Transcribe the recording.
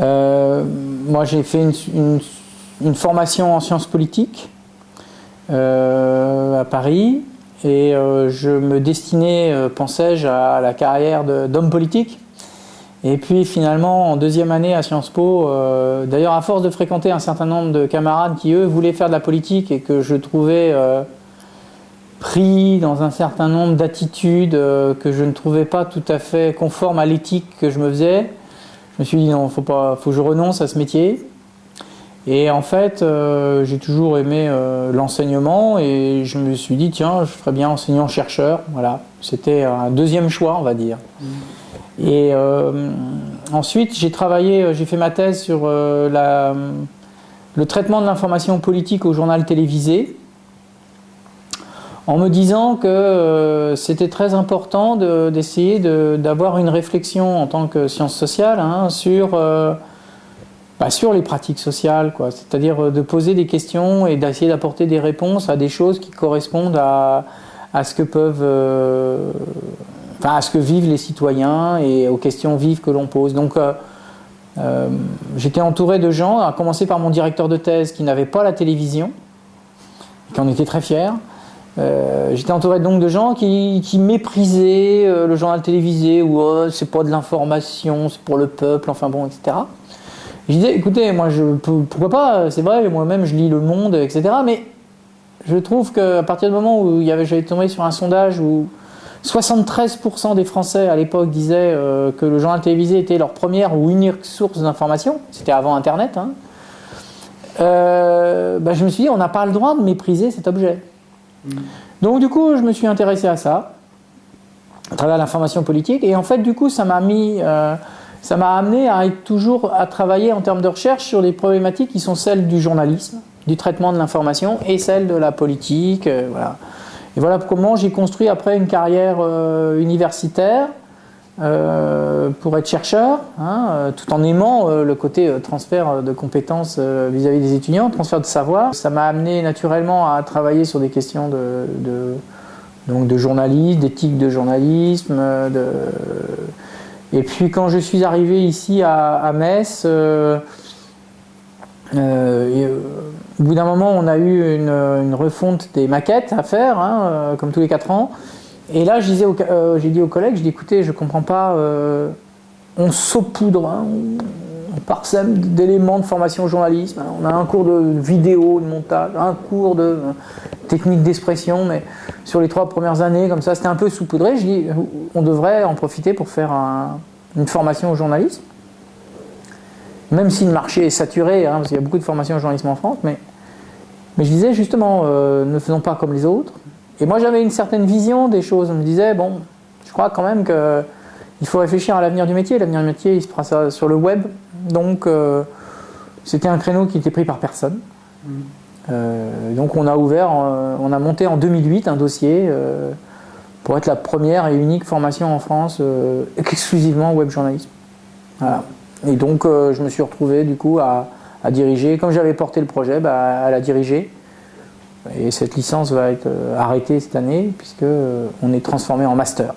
Moi, j'ai fait une formation en sciences politiques à Paris et je me destinais, pensais-je, à la carrière d'homme politique. Et puis finalement, en deuxième année à Sciences Po, d'ailleurs à force de fréquenter un certain nombre de camarades qui, eux, voulaient faire de la politique et que je trouvais pris dans un certain nombre d'attitudes que je ne trouvais pas tout à fait conformes à l'éthique que je me faisais, je me suis dit non, faut que je renonce à ce métier. Et en fait, j'ai toujours aimé l'enseignement et je me suis dit tiens, je ferais bien enseignant-chercheur. Voilà, c'était un deuxième choix, on va dire. Et ensuite, j'ai fait ma thèse sur le traitement de l'information politique au journal télévisé, en me disant que c'était très important d'essayer d'avoir une réflexion en tant que science sociale sur les pratiques sociales, quoi. C'est-à-dire de poser des questions et d'essayer d'apporter des réponses à des choses qui correspondent à ce que à ce que vivent les citoyens et aux questions vives que l'on pose. Donc j'étais entouré de gens, à commencer par mon directeur de thèse qui n'avait pas la télévision, et qui en était très fier. J'étais entouré donc de gens qui méprisaient le journal télévisé, ou c'est pas de l'information, c'est pour le peuple, enfin bon, etc. Je disais, écoutez, moi, pourquoi pas, c'est vrai, moi-même je lis Le Monde, etc. Mais je trouve qu'à partir du moment où j'avais tombé sur un sondage où 73% des Français à l'époque disaient que le journal télévisé était leur première ou unique source d'information, c'était avant Internet, je me suis dit, on n'a pas le droit de mépriser cet objet. Donc du coup, je me suis intéressé à ça, à travers l'information politique, et en fait, du coup, ça m'a amené à travailler en termes de recherche sur les problématiques qui sont celles du journalisme, du traitement de l'information, et celles de la politique, voilà. Et voilà comment j'ai construit après une carrière universitaire pour être chercheur, tout en aimant le côté transfert de compétences vis-à-vis des étudiants, transfert de savoir. Ça m'a amené naturellement à travailler sur des questions de journalisme, d'éthique de journalisme. Et puis quand je suis arrivé ici à Metz, au bout d'un moment, on a eu une refonte des maquettes à faire, comme tous les 4 ans. Et là, j'ai dit aux collègues, écoutez, je comprends pas, on saupoudre, on parsème d'éléments de formation au journalisme. On a un cours de vidéo, de montage, un cours de technique d'expression, mais sur les 3 premières années, comme ça, c'était un peu saupoudré. Je dis, on devrait en profiter pour faire une formation au journalisme. Même si le marché est saturé, parce qu'il y a beaucoup de formations au journalisme en France, mais je disais justement, ne faisons pas comme les autres. Et moi j'avais une certaine vision des choses. On me disait, bon, je crois quand même qu'il faut réfléchir à l'avenir du métier. L'avenir du métier, il se fera sur le web. Donc c'était un créneau qui était pris par personne. Donc on a monté en 2008 un dossier pour être la première et unique formation en France exclusivement web journalisme. Voilà. Et donc je me suis retrouvé du coup à diriger, comme j'avais porté le projet, à la diriger. Et cette licence va être arrêtée cette année puisque on est transformé en master.